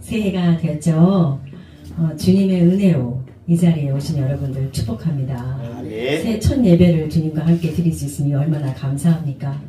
새해가 되었죠. 주님의 은혜로 이 자리에 오신 여러분들 축복합니다. 새해 첫 예배를 주님과 함께 드릴 수 있으니 얼마나 감사합니까?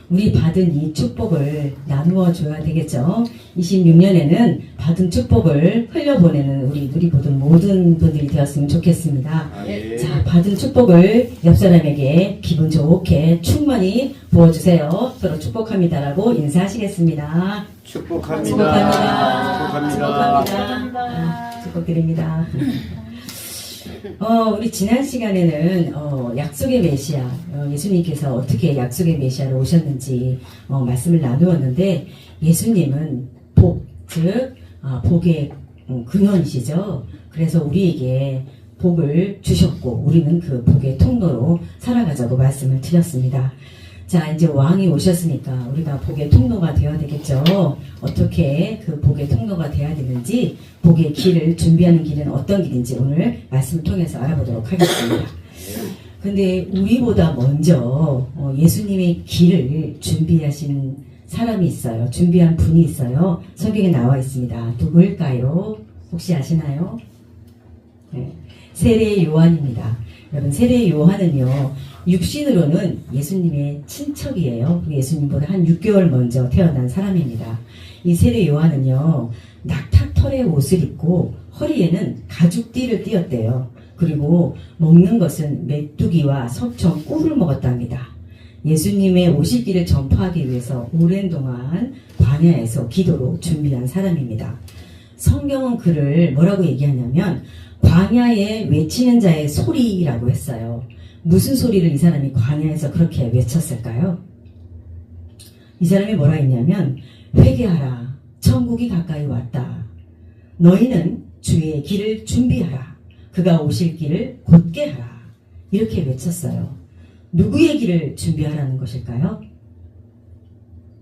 우리 받은 이 축복을 나누어 줘야 되겠죠. 26년에는 받은 축복을 흘려보내는 우리 누리보던 모든 분들이 되었으면 좋겠습니다. 자, 받은 축복을 옆 사람에게 기분 좋게 충만히 부어주세요. 서로 축복합니다라고 인사하시겠습니다. 축복합니다. 축복드립니다. 우리 지난 시간에는 약속의 메시아, 예수님께서 어떻게 약속의 메시아로 오셨는지 말씀을 나누었는데, 예수님은 복, 즉 복의 근원이시죠. 그래서 우리에게 복을 주셨고 우리는 그 복의 통로로 살아가자고 말씀을 드렸습니다. 자, 이제 왕이 오셨으니까 우리가 복의 통로가 되어야 되겠죠. 어떻게 그 복의 통로가 되어야 되는지, 복의 길을 준비하는 길은 어떤 길인지 오늘 말씀을 통해서 알아보도록 하겠습니다. 근데 우리보다 먼저 예수님의 길을 준비하신 사람이 있어요. 준비한 분이 있어요. 성경에 나와 있습니다. 누구일까요? 혹시 아시나요? 네. 세례 요한입니다. 여러분, 세례 요한은요, 육신으로는 예수님의 친척이에요. 예수님보다 한 6개월 먼저 태어난 사람입니다. 이 세례 요한은요, 낙타털의 옷을 입고 허리에는 가죽띠를 띠었대요. 그리고 먹는 것은 메뚜기와 석청, 꿀을 먹었답니다. 예수님의 오실 길을 전파하기 위해서 오랜 동안 광야에서 기도로 준비한 사람입니다. 성경은 그를 뭐라고 얘기하냐면 광야에 외치는 자의 소리라고 했어요. 무슨 소리를 이 사람이 광야에서 그렇게 외쳤을까요? 이 사람이 뭐라 했냐면, 회개하라, 천국이 가까이 왔다. 너희는 주의 길을 준비하라. 그가 오실 길을 곧게 하라. 이렇게 외쳤어요. 누구의 길을 준비하라는 것일까요?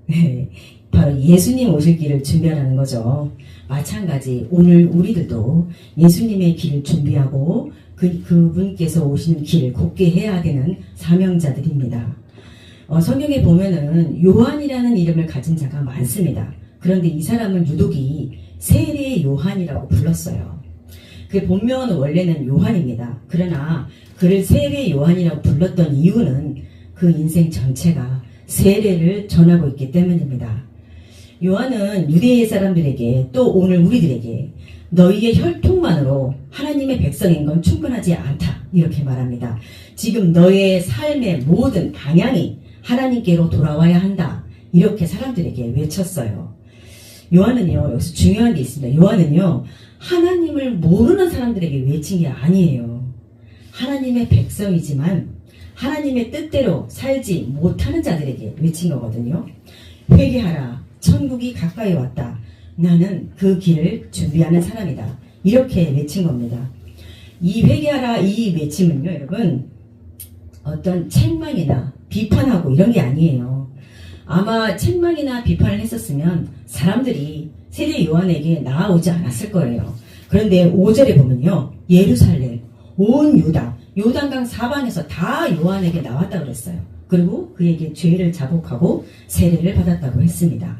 네, 바로 예수님 오실 길을 준비하라는 거죠. 마찬가지 오늘 우리들도 예수님의 길을 준비하고 그분께서 오시는 길을 곧게 해야 되는 사명자들입니다. 성경에 보면은 요한이라는 이름을 가진 자가 많습니다. 그런데 이 사람은 유독이 세례 요한이라고 불렀어요. 그 본명은 원래는 요한입니다. 그러나 그를 세례 요한이라고 불렀던 이유는 그 인생 전체가 세례를 전하고 있기 때문입니다. 요한은 유대의 사람들에게, 또 오늘 우리들에게 너희의 혈통만으로 하나님의 백성인 건 충분하지 않다, 이렇게 말합니다. 지금 너의 삶의 모든 방향이 하나님께로 돌아와야 한다, 이렇게 사람들에게 외쳤어요. 요한은요, 여기서 중요한 게 있습니다. 요한은요, 하나님을 모르는 사람들에게 외친 게 아니에요. 하나님의 백성이지만 하나님의 뜻대로 살지 못하는 자들에게 외친 거거든요. 회개하라, 천국이 가까이 왔다. 나는 그 길을 준비하는 사람이다. 이렇게 외친 겁니다. 이 회개하라, 이 외침은요, 여러분, 어떤 책망이나 비판하고 이런 게 아니에요. 아마 책망이나 비판을 했었으면 사람들이 세례 요한에게 나아오지 않았을 거예요. 그런데 5절에 보면요, 예루살렘, 온 유다, 요단강 사방에서 다 요한에게 나왔다고 그랬어요. 그리고 그에게 죄를 자복하고 세례를 받았다고 했습니다.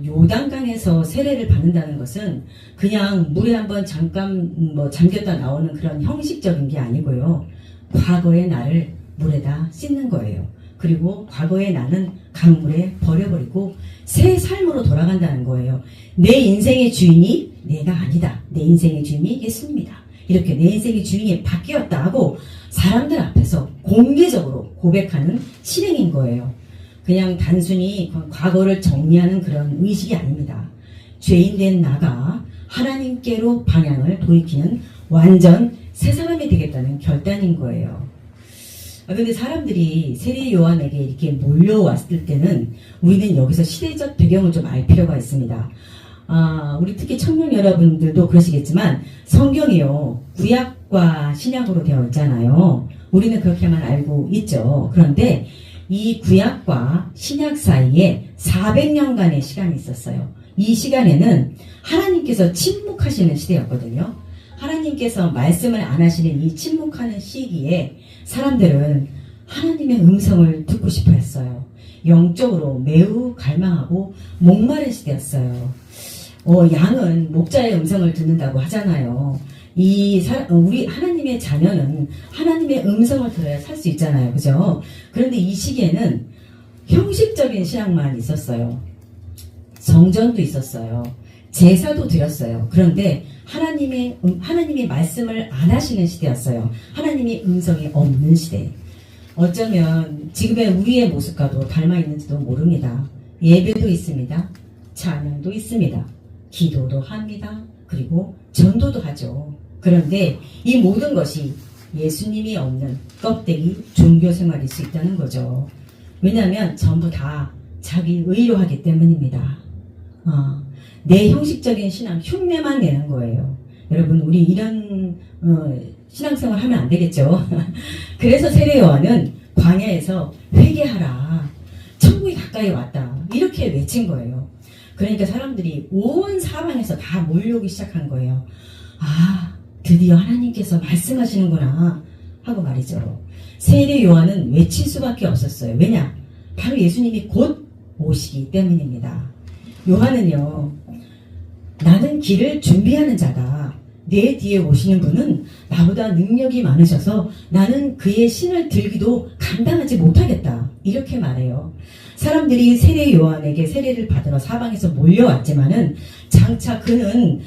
요단강에서 세례를 받는다는 것은 그냥 물에 한번 잠깐 잠겼다 나오는 그런 형식적인 게 아니고요. 과거의 나를 물에다 씻는 거예요. 그리고 과거의 나는 강물에 버려버리고 새 삶으로 돌아간다는 거예요. 내 인생의 주인이 내가 아니다. 내 인생의 주인이 예수님이다. 이렇게 내 인생의 주인이 바뀌었다 하고 사람들 앞에서 공개적으로 고백하는 실행인 거예요. 그냥 단순히 과거를 정리하는 그런 의식이 아닙니다. 죄인된 나가 하나님께로 방향을 돌이키는 완전 새 사람이 되겠다는 결단인 거예요. 그런데 사람들이 세례 요한에게 이렇게 몰려왔을 때는 우리는 여기서 시대적 배경을 좀 알 필요가 있습니다. 우리 특히 청년 여러분들도 그러시겠지만 성경이요, 구약과 신약으로 되어 있잖아요. 우리는 그렇게만 알고 있죠. 그런데 이 구약과 신약 사이에 400년간의 시간이 있었어요. 이 시간에는 하나님께서 침묵하시는 시대였거든요. 하나님께서 말씀을 안 하시는 이 침묵하는 시기에 사람들은 하나님의 음성을 듣고 싶어 했어요. 영적으로 매우 갈망하고 목마른 시대였어요. 양은 목자의 음성을 듣는다고 하잖아요. 우리 하나님의 자녀는 하나님의 음성을 들어야 살 수 있잖아요. 그죠? 그런데 이 시기에는 형식적인 신앙만 있었어요. 성전도 있었어요. 제사도 드렸어요. 그런데 하나님의 말씀을 안 하시는 시대였어요. 하나님의 음성이 없는 시대. 어쩌면 지금의 우리의 모습과도 닮아 있는지도 모릅니다. 예배도 있습니다. 찬양도 있습니다. 기도도 합니다. 그리고 전도도 하죠. 그런데 이 모든 것이 예수님이 없는 껍데기 종교 생활일 수 있다는 거죠. 왜냐하면 전부 다 자기 의로 하기 때문입니다. 내 형식적인 신앙 흉내만 내는 거예요. 여러분, 우리 이런 신앙생활 하면 안 되겠죠. 그래서 세례 요한은 광야에서 회개하라, 천국이 가까이 왔다, 이렇게 외친 거예요. 그러니까 사람들이 온 사방에서 다 몰려오기 시작한 거예요. 드디어 하나님께서 말씀하시는구나 하고 말이죠. 세례 요한은 외칠 수밖에 없었어요. 왜냐? 바로 예수님이 곧 오시기 때문입니다. 요한은요, 나는 길을 준비하는 자다. 내 뒤에 오시는 분은 나보다 능력이 많으셔서 나는 그의 신을 들기도 감당하지 못하겠다, 이렇게 말해요. 사람들이 세례 요한에게 세례를 받으러 사방에서 몰려왔지만은 정작 그는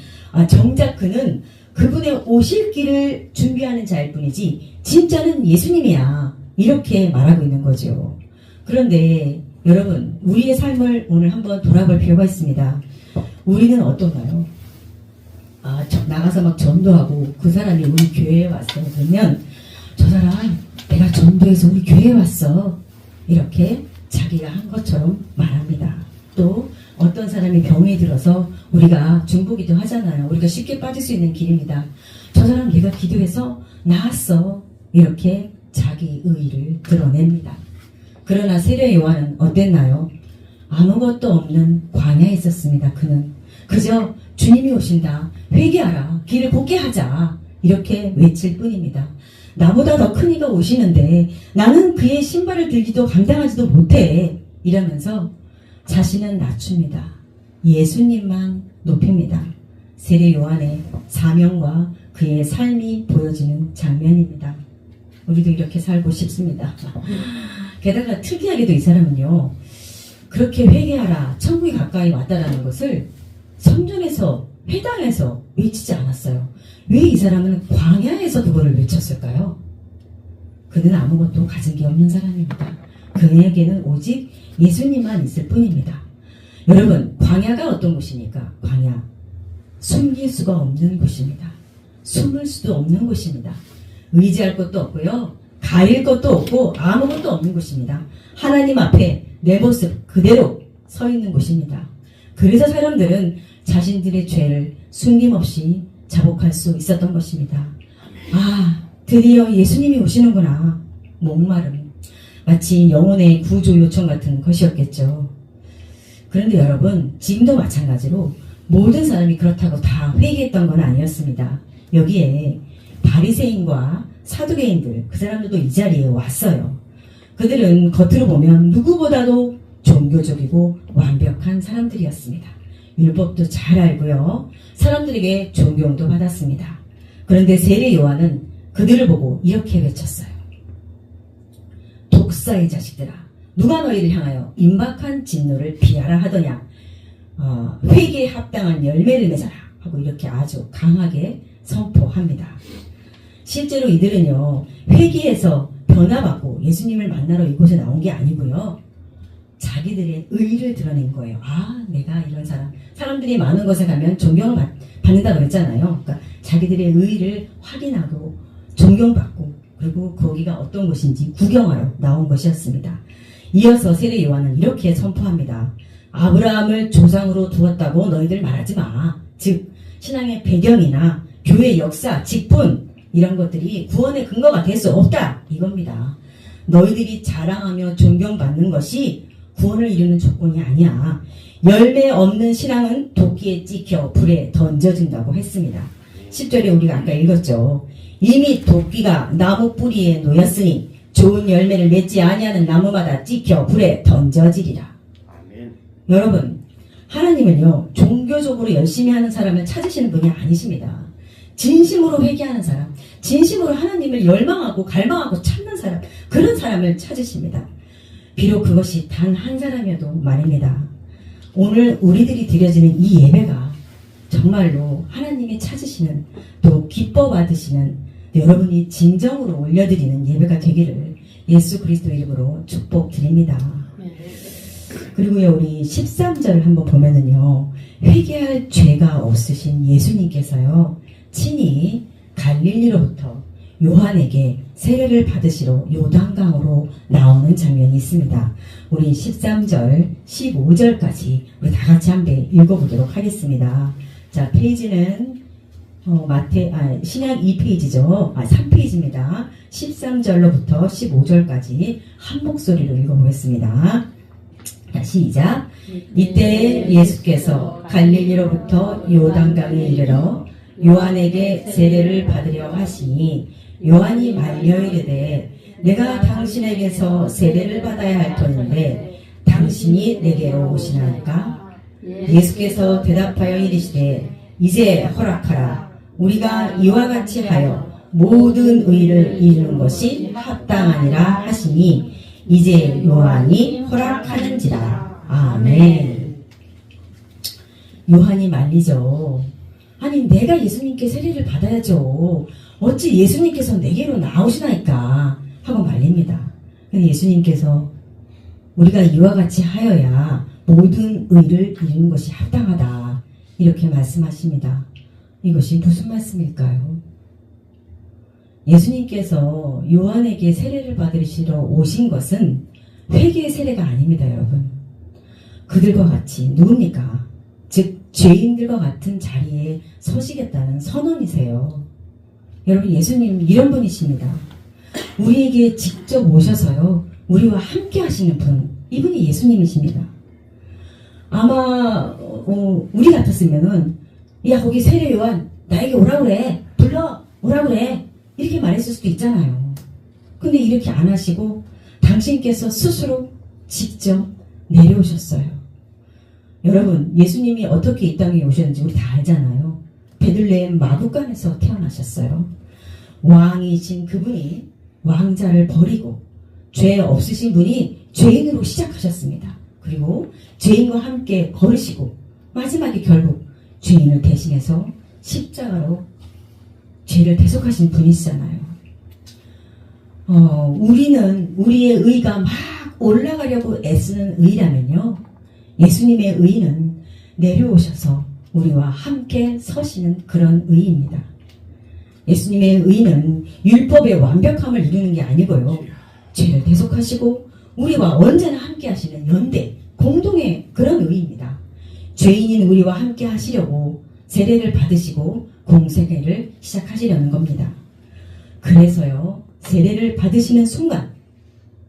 그분의 오실 길을 준비하는 자일 뿐이지 진짜는 예수님이야, 이렇게 말하고 있는 거죠. 그런데 여러분, 우리의 삶을 오늘 한번 돌아볼 필요가 있습니다. 우리는 어떤가요? 나가서 막 전도하고 그 사람이 우리 교회에 왔어요. 그러면 저 사람 내가 전도해서 우리 교회에 왔어, 이렇게 자기가 한 것처럼 말합니다. 또 어떤 사람이 병이 들어서 우리가 중보기도 하잖아요. 우리가 쉽게 빠질 수 있는 길입니다. 저 사람 내가 기도해서 나았어, 이렇게 자기 의의를 드러냅니다. 그러나 세례 요한은 어땠나요? 아무것도 없는 광야에 있었습니다. 그는 그저 주님이 오신다, 회개하라, 길을 곱게 하자, 이렇게 외칠 뿐입니다. 나보다 더 큰 이가 오시는데 나는 그의 신발을 들기도 감당하지도 못해, 이러면서 자신은 낮춥니다. 예수님만 높입니다. 세례 요한의 사명과 그의 삶이 보여지는 장면입니다. 우리도 이렇게 살고 싶습니다. 게다가 특이하게도 이 사람은요, 그렇게 회개하라, 천국이 가까이 왔다라는 것을 성전에서, 회당에서 외치지 않았어요. 왜 이 사람은 광야에서 그거를 외쳤을까요? 그는 아무것도 가진 게 없는 사람입니다. 그에게는 오직 예수님만 있을 뿐입니다. 여러분, 광야가 어떤 곳입니까? 광야, 숨길 수가 없는 곳입니다. 숨을 수도 없는 곳입니다. 의지할 것도 없고요, 가릴 것도 없고 아무것도 없는 곳입니다. 하나님 앞에 내 모습 그대로 서 있는 곳입니다. 그래서 사람들은 자신들의 죄를 숨김없이 자복할 수 있었던 것입니다. 드디어 예수님이 오시는구나. 목마름, 마치 영혼의 구조 요청 같은 것이었겠죠. 그런데 여러분, 지금도 마찬가지로 모든 사람이 그렇다고 다 회개했던 건 아니었습니다. 여기에 바리새인과 사두개인들, 그 사람들도 이 자리에 왔어요. 그들은 겉으로 보면 누구보다도 종교적이고 완벽한 사람들이었습니다. 율법도 잘 알고요, 사람들에게 존경도 받았습니다. 그런데 세례 요한은 그들을 보고 이렇게 외쳤어요. 독사의 자식들아, 누가 너희를 향하여 임박한 진노를 피하라 하더냐. 회개에 합당한 열매를 맺어라 하고 이렇게 아주 강하게 선포합니다. 실제로 이들은요, 회개에서 변화받고 예수님을 만나러 이곳에 나온 게 아니고요, 자기들의 의의를 드러낸 거예요. 내가 이런 사람들이 많은 곳에 가면 존경을 받는다고 그랬잖아요. 그러니까 자기들의 의의를 확인하고 존경받고, 그리고 거기가 어떤 곳인지 구경하러 나온 것이었습니다. 이어서 세례 요한은 이렇게 선포합니다. 아브라함을 조상으로 두었다고 너희들 말하지 마. 즉, 신앙의 배경이나 교회 역사, 직분, 이런 것들이 구원의 근거가 될 수 없다, 이겁니다. 너희들이 자랑하며 존경받는 것이 구원을 이루는 조건이 아니야. 열매 없는 신앙은 도끼에 찍혀 불에 던져진다고 했습니다. 10절에 우리가 아까 읽었죠. 이미 도끼가 나무 뿌리에 놓였으니 좋은 열매를 맺지 아니하는 나무마다 찍혀 불에 던져지리라. 아멘. 여러분, 하나님은요, 종교적으로 열심히 하는 사람을 찾으시는 분이 아니십니다. 진심으로 회개하는 사람, 진심으로 하나님을 열망하고 갈망하고 찾는 사람, 그런 사람을 찾으십니다. 비록 그것이 단 한 사람이어도 말입니다. 오늘 우리들이 드려지는 이 예배가 정말로 하나님이 찾으시는, 또 기뻐 받으시는, 여러분이 진정으로 올려드리는 예배가 되기를 예수 그리스도 이름으로 축복드립니다. 그리고요, 우리 13절 한번 보면은요, 회개할 죄가 없으신 예수님께서요, 친히 갈릴리로부터 요한에게 세례를 받으시러 요단강으로 나오는 장면이 있습니다. 우리 13절, 15절까지 우리 다 같이 한번 읽어보도록 하겠습니다. 자, 페이지는 신약 2페이지죠. 3페이지입니다. 13절로부터 15절까지 한 목소리로 읽어보겠습니다. 자, 시작. 이때 예수께서 갈릴리로부터 요단강에 이르러 요한에게 세례를 받으려 하시니 요한이 말려 이르되 내가 당신에게서 세례를 받아야 할 터인데 당신이 내게로 오시나이까? 예수께서 대답하여 이르시되 이제 허락하라. 우리가 이와 같이 하여 모든 의를 이루는 것이 합당하니라 하시니 이제 요한이 허락하는지라. 아멘. 요한이 말리죠. 아니, 내가 예수님께 세례를 받아야죠. 어찌 예수님께서 내게로 나오시나이까 하고 말립니다. 근데 예수님께서 우리가 이와 같이 하여야 모든 의를 이루는 것이 합당하다, 이렇게 말씀하십니다. 이것이 무슨 말씀일까요? 예수님께서 요한에게 세례를 받으시러 오신 것은 회개의 세례가 아닙니다, 여러분. 그들과 같이 누굽니까? 즉 죄인들과 같은 자리에 서시겠다는 선언이세요. 여러분, 예수님 이런 분이십니다. 우리에게 직접 오셔서요, 우리와 함께 하시는 분, 이분이 예수님이십니다. 아마 우리 같았으면은 야, 거기 세례 요한 나에게 오라 그래, 불러 오라 그래, 이렇게 말했을 수도 있잖아요. 근데 이렇게 안 하시고 당신께서 스스로 직접 내려오셨어요. 여러분, 예수님이 어떻게 이 땅에 오셨는지 우리 다 알잖아요. 베들레헴 마구간에서 태어나셨어요. 왕이신 그분이 왕자를 버리고 죄 없으신 분이 죄인으로 시작하셨습니다. 그리고 죄인과 함께 걸으시고 마지막에 결국 죄인을 대신해서 십자가로 죄를 대속하신 분이시잖아요. 우리는 우리의 의가 막 올라가려고 애쓰는 의라면요, 예수님의 의는 내려오셔서 우리와 함께 서시는 그런 의입니다. 예수님의 의는 율법의 완벽함을 이루는 게 아니고요, 죄를 대속하시고 우리와 언제나 함께 하시는 연대, 공동의 그런 의입니다. 죄인인 우리와 함께 하시려고 세례를 받으시고 공생애를 시작하시려는 겁니다. 그래서요, 세례를 받으시는 순간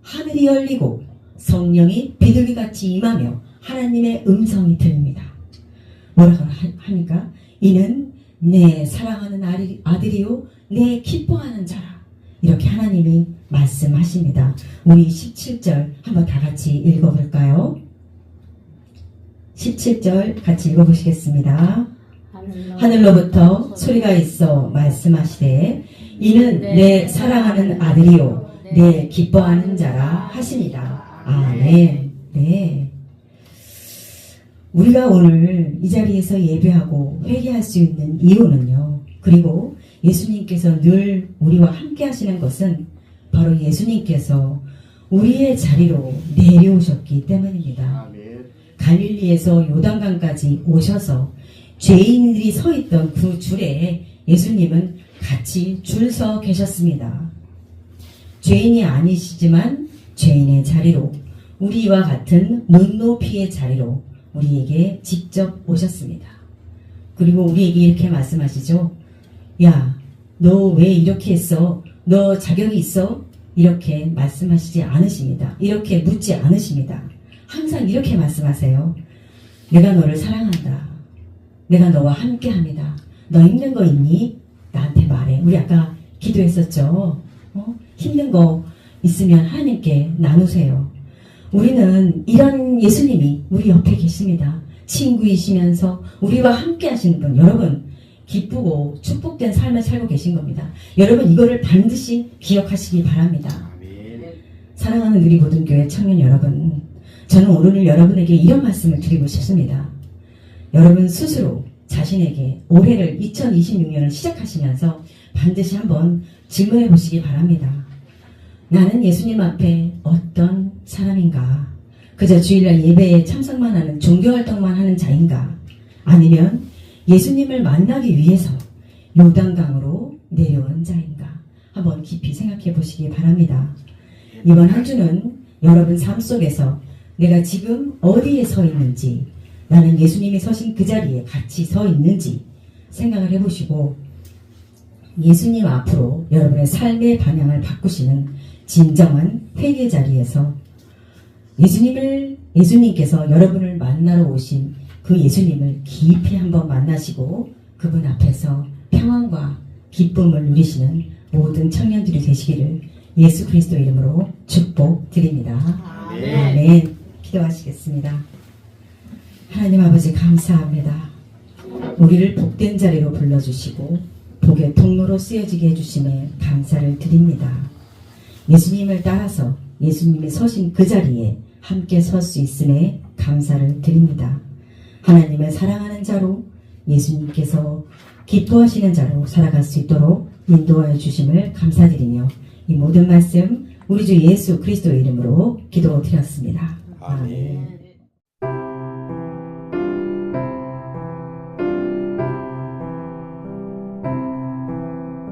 하늘이 열리고 성령이 비둘기같이 임하며 하나님의 음성이 들립니다. 뭐라고 합니까? 이는 내 사랑하는 아들이요 내 기뻐하는 자라. 이렇게 하나님이 말씀하십니다. 우리 17절 한번 다 같이 읽어볼까요? 17절 같이 읽어보시겠습니다. 하늘로부터 소리가 있어 말씀하시되 이는 내 사랑하는 아들이요 내 기뻐하는 자라 하시니라. 아멘. 네. 우리가 오늘 이 자리에서 예배하고 회개할 수 있는 이유는요, 그리고 예수님께서 늘 우리와 함께 하시는 것은 바로 예수님께서 우리의 자리로 내려오셨기 때문입니다. 갈릴리에서 요단강까지 오셔서 죄인들이 서 있던 그 줄에 예수님은 같이 줄 서 계셨습니다. 죄인이 아니시지만 죄인의 자리로, 우리와 같은 눈높이의 자리로 우리에게 직접 오셨습니다. 그리고 우리에게 이렇게 말씀하시죠. 야, 너 왜 이렇게 했어? 너 자격이 있어? 이렇게 말씀하시지 않으십니다. 이렇게 묻지 않으십니다. 항상 이렇게 말씀하세요. 내가 너를 사랑한다. 내가 너와 함께합니다. 너 힘든 거 있니? 나한테 말해. 우리 아까 기도했었죠. 힘든 거 있으면 하나님께 나누세요. 우리는 이런 예수님이 우리 옆에 계십니다. 친구이시면서 우리와 함께 하시는 분, 여러분 기쁘고 축복된 삶을 살고 계신 겁니다. 여러분 이거를 반드시 기억하시기 바랍니다. 사랑하는 누리고등교회 청년 여러분, 저는 오늘 여러분에게 이런 말씀을 드리고 싶습니다. 여러분 스스로 자신에게 올해를 2026년을 시작하시면서 반드시 한번 질문해 보시기 바랍니다. 나는 예수님 앞에 어떤 사람인가? 그저 주일날 예배에 참석만 하는 종교활동만 하는 자인가? 아니면 예수님을 만나기 위해서 요단강으로 내려온 자인가? 한번 깊이 생각해 보시기 바랍니다. 이번 한 주는 여러분 삶 속에서 내가 지금 어디에 서 있는지, 나는 예수님이 서신 그 자리에 같이 서 있는지 생각을 해보시고 예수님 앞으로 여러분의 삶의 방향을 바꾸시는 진정한 회개 자리에서 예수님께서 여러분을 만나러 오신 그 예수님을 깊이 한번 만나시고 그분 앞에서 평안과 기쁨을 누리시는 모든 청년들이 되시기를 예수 그리스도 이름으로 축복드립니다. 아멘. 기도하시겠습니다. 하나님 아버지 감사합니다. 우리를 복된 자리로 불러주시고 복의 통로로 쓰여지게 해주심에 감사를 드립니다. 예수님을 따라서 예수님이 서신 그 자리에 함께 설 수 있음에 감사를 드립니다. 하나님을 사랑하는 자로 예수님께서 기뻐하시는 자로 살아갈 수 있도록 인도하여 주심을 감사드리며 이 모든 말씀 우리 주 예수 그리스도의 이름으로 기도드렸습니다. 아멘.